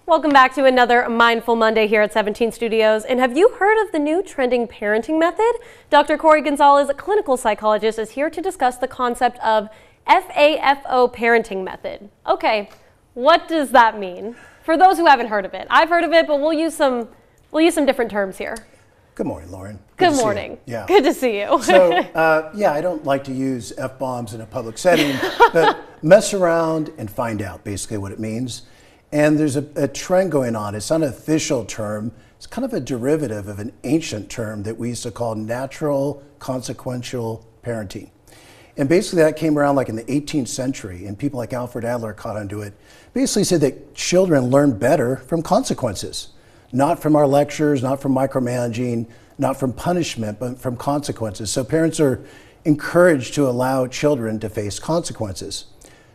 Welcome back to another Mindful Monday here at 17 Studios. And have you heard of the new trending parenting method? Dr. Corey Gonzales, a clinical psychologist, is here to discuss the concept of FAFO parenting method. Okay, what does that mean? For those who haven't heard of it, I've heard of it, but we'll use some different terms here. Good morning, Lauren. Good morning. Yeah. Good to see you. So, I don't like to use F-bombs in a public setting, but mess around and find out basically what it means. And there's a trend going on. It's not an official term. It's kind of a derivative of an ancient term that we used to call natural consequential parenting. And basically that came around like in the 18th century, and people like Alfred Adler caught onto it. Basically said that children learn better from consequences, not from our lectures, not from micromanaging, not from punishment, but from consequences. So parents are encouraged to allow children to face consequences.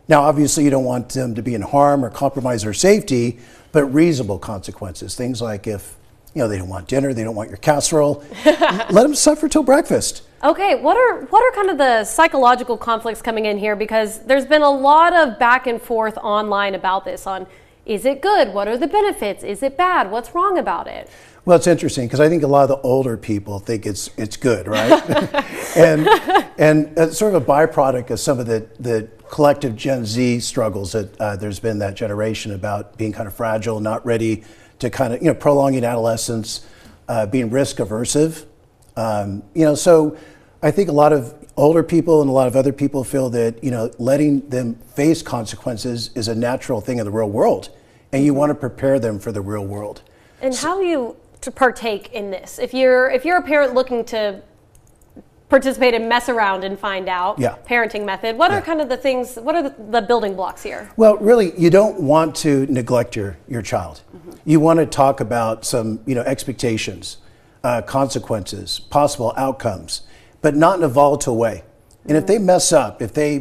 Now, obviously, you don't want them to be in harm or compromise their safety, but reasonable consequences. Things like if, they don't want dinner, they don't want your casserole, let them suffer till breakfast. Okay, what are kind of the psychological conflicts coming in here? Because there's been a lot of back and forth online about this on, is it good? What are the benefits? Is it bad? What's wrong about it? Well, it's interesting because I think a lot of the older people think it's good, right? and it's sort of a byproduct of some of the collective Gen Z struggles that there's been that generation about being kind of fragile, not ready to kind of, prolonging adolescence, being risk aversive. So I think a lot of older people and a lot of other people feel that, letting them face consequences is a natural thing in the real world. And you want to prepare them for the real world. And how do you to partake in this? If you're a parent looking to participate and mess around and find out parenting method, what are kind of the things, what are the building blocks here? Well, really, you don't want to neglect your child. Mm-hmm. You want to talk about some, expectations, consequences, possible outcomes, but not in a volatile way. And if they mess up, if they,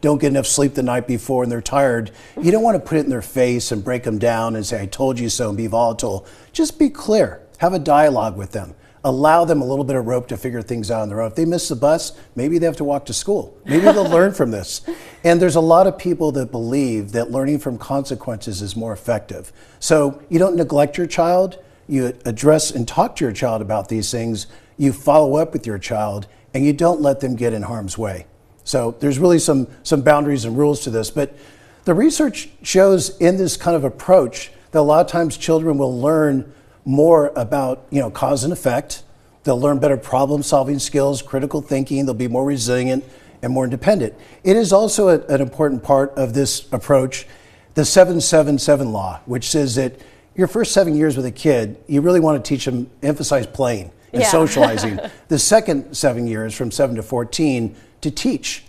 don't get enough sleep the night before and they're tired, you don't want to put it in their face and break them down and say, I told you so, and be volatile. Just be clear. Have a dialogue with them. Allow them a little bit of rope to figure things out on their own. If they miss the bus, maybe they have to walk to school. Maybe they'll learn from this. And there's a lot of people that believe that learning from consequences is more effective. So you don't neglect your child. You address and talk to your child about these things. You follow up with your child, and you don't let them get in harm's way. So there's really some boundaries and rules to this. But the research shows in this kind of approach that a lot of times children will learn more about, cause and effect. They'll learn better problem-solving skills, critical thinking. They'll be more resilient and more independent. It is also an important part of this approach, the 7-7-7 law, which says that your first 7 years with a kid, you really want to teach them, emphasize playing and socializing. The second 7 years, from 7 to 14, to teach.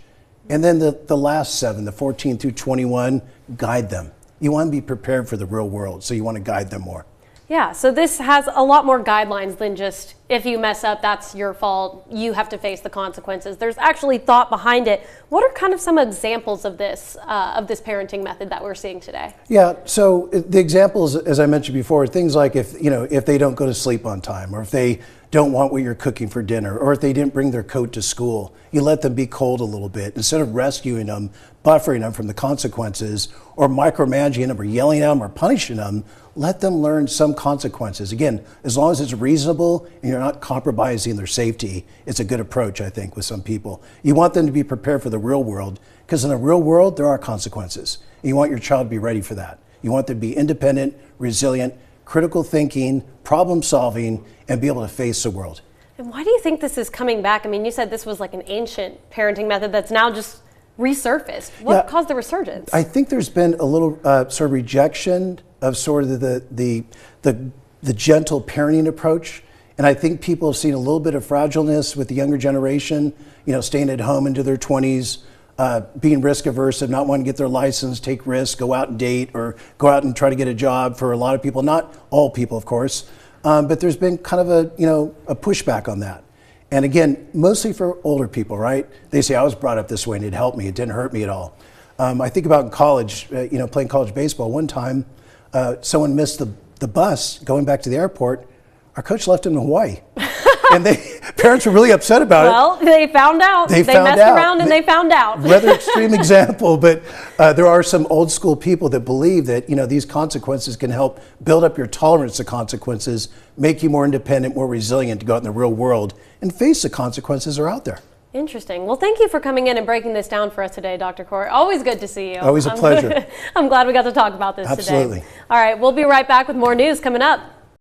And then the last 7, the 14 through 21, guide them. You want to be prepared for the real world, so you want to guide them more. Yeah, so this has a lot more guidelines than just, if you mess up, that's your fault, you have to face the consequences. There's actually thought behind it. What are kind of some examples of this parenting method that we're seeing today? Yeah, so the examples, as I mentioned before, are things like if they don't go to sleep on time, or if they don't want what you're cooking for dinner, or if they didn't bring their coat to school, you let them be cold a little bit. Instead of rescuing them, buffering them from the consequences, or micromanaging them, or yelling at them, or punishing them, let them learn some consequences. Again, as long as it's reasonable and you're not compromising their safety, it's a good approach, I think, with some people. You want them to be prepared for the real world, because in the real world, there are consequences. And you want your child to be ready for that. You want them to be independent, resilient, critical thinking, problem solving, and be able to face the world. And why do you think this is coming back? I mean, you said this was like an ancient parenting method that's now just resurfaced. What caused the resurgence? I think there's been a little sort of rejection of sort of the gentle parenting approach. And I think people have seen a little bit of fragileness with the younger generation, staying at home into their 20s, being risk averse and not wanting to get their license, take risks, go out and date, or go out and try to get a job for a lot of people, not all people, of course. But there's been kind of a pushback on that. And again, mostly for older people, right? They say, I was brought up this way and it helped me. It didn't hurt me at all. I think about in college, playing college baseball. One time, someone missed the bus going back to the airport. Our coach left him in Hawaii. And parents were really upset about it. Well, they found out. They messed around and they found out. Rather extreme example, but there are some old school people that believe that these consequences can help build up your tolerance to consequences, make you more independent, more resilient to go out in the real world and face the consequences that are out there. Interesting. Well, thank you for coming in and breaking this down for us today, Dr. Corey. Always good to see you. Always a pleasure. I'm glad we got to talk about this today. Absolutely. All right, we'll be right back with more news coming up.